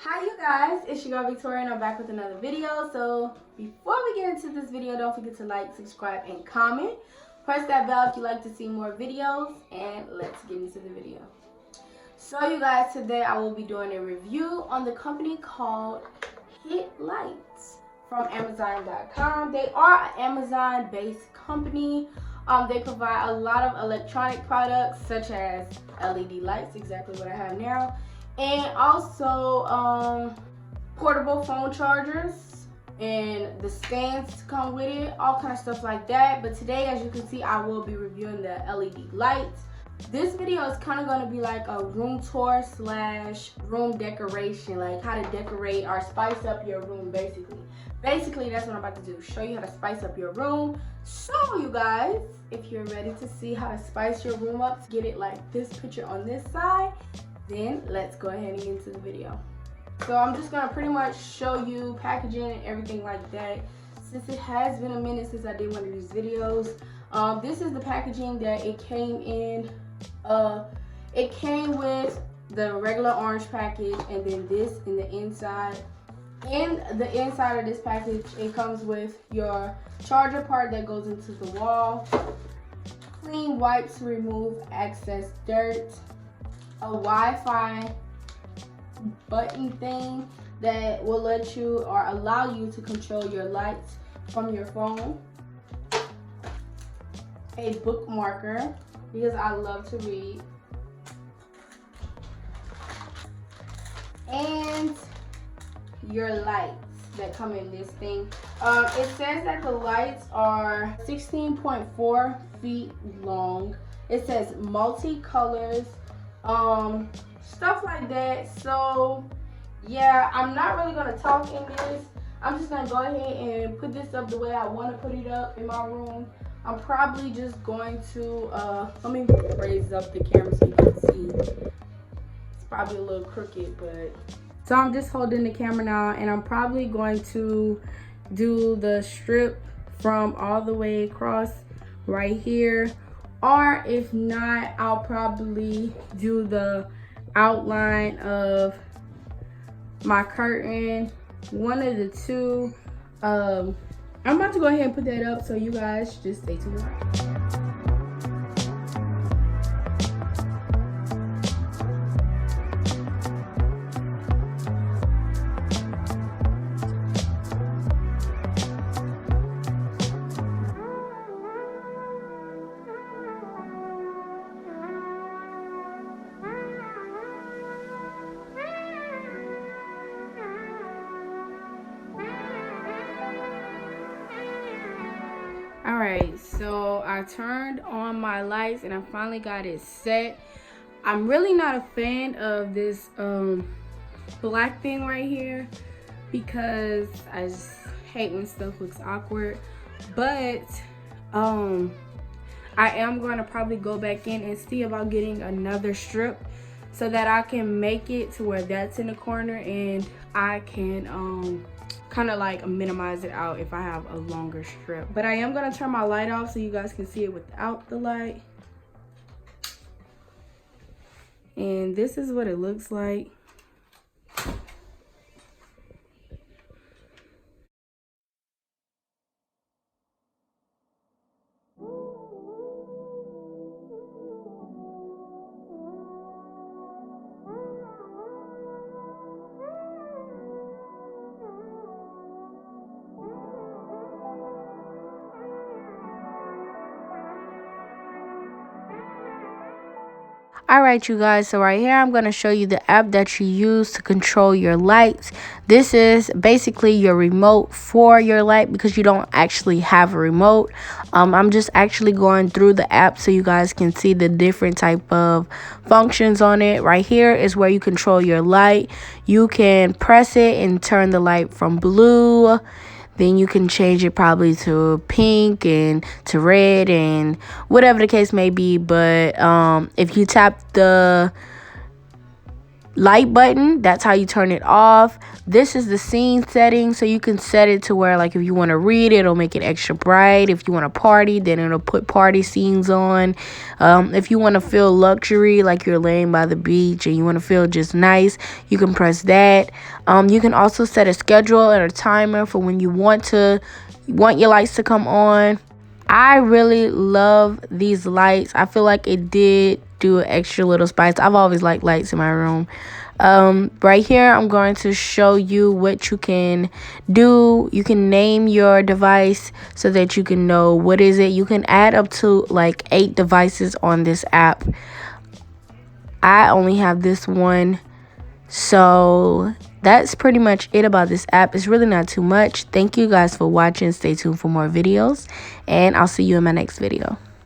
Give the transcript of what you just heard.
Hi you guys, it's your girl Victoria and I'm back with another video. So before we get into this video, don't forget to like, subscribe, and comment. Press that bell if you like to see more videos, and let's get into the video. So you guys, today I will be doing a review on the company called Hitlights from Amazon.com. They are an Amazon-based company. They provide a lot of electronic products such as LED lights, exactly what I have now, and also portable phone chargers and the stands to come with it, all kind of stuff like that. But today, as you can see, I will be reviewing the LED lights. This video is kind of going to be like a room tour slash room decoration, like how to decorate or spice up your room. Basically that's what I'm about to do, show you how to spice up your room. So you guys, if you're ready to see how to spice your room up to get it like this picture on this side, then let's go ahead and get into the video. So I'm just gonna pretty much show you packaging and everything like that, since it has been a minute since I did one of these videos. This is the packaging that it came in. It came with the regular orange package, and then this in the inside. In the inside of this package, it comes with your charger part that goes into the wall, clean wipes to remove excess dirt, a Wi-Fi button thing that will let you or allow you to control your lights from your phone, a bookmarker because I love to read, and your lights that come in this thing. It says that the lights are 16.4 feet long. It says multicolors, stuff like that. So yeah, I'm not really gonna talk in this. I'm just gonna go ahead and put this up the way I want to put it up in my room. I'm probably just going to let me raise up the camera so you can see. It's probably a little crooked, but so I'm just holding the camera now, and I'm probably going to do the strip from all the way across right here, or if not, I'll probably do the outline of my curtain, one of the two. I'm about to go ahead and put that up, so you guys just stay tuned. Alright, so I turned on my lights and I finally got it set. I'm really not a fan of this black thing right here because I just hate when stuff looks awkward. But I am going to probably go back in and see about getting another strip so that I can make it to where that's in the corner and I can kind of like minimize it out if I have a longer strip. But I am gonna turn my light off so you guys can see it without the light. And this is what it looks like. Alright you guys, so right here I'm going to show you the app that you use to control your lights. This is basically your remote for your light because you don't actually have a remote. I'm just actually going through the app so you guys can see the different type of functions on it. Right here is where you control your light. You can press it and turn the light from blue. Then you can change it probably to pink and to red and whatever the case may be. But if you tap the light button, that's how you turn it off. This is the scene setting, so you can set it to where, like, if you want to read, it'll make it extra bright. If you want to party, then it'll put party scenes on. If you want to feel luxury, like you're laying by the beach and you want to feel just nice, you can press that. You can also set a schedule and a timer for when you want your lights to come on. I really love these lights. I feel like it did do an extra little spice. I've always liked lights in my room. Right here, I'm going to show you what you can do. You can name your device so that you can know what is it. You can add up to like 8 devices on this app. I only have this one. So that's pretty much it about this app. It's really not too much. Thank you guys for watching. Stay tuned for more videos, and I'll see you in my next video.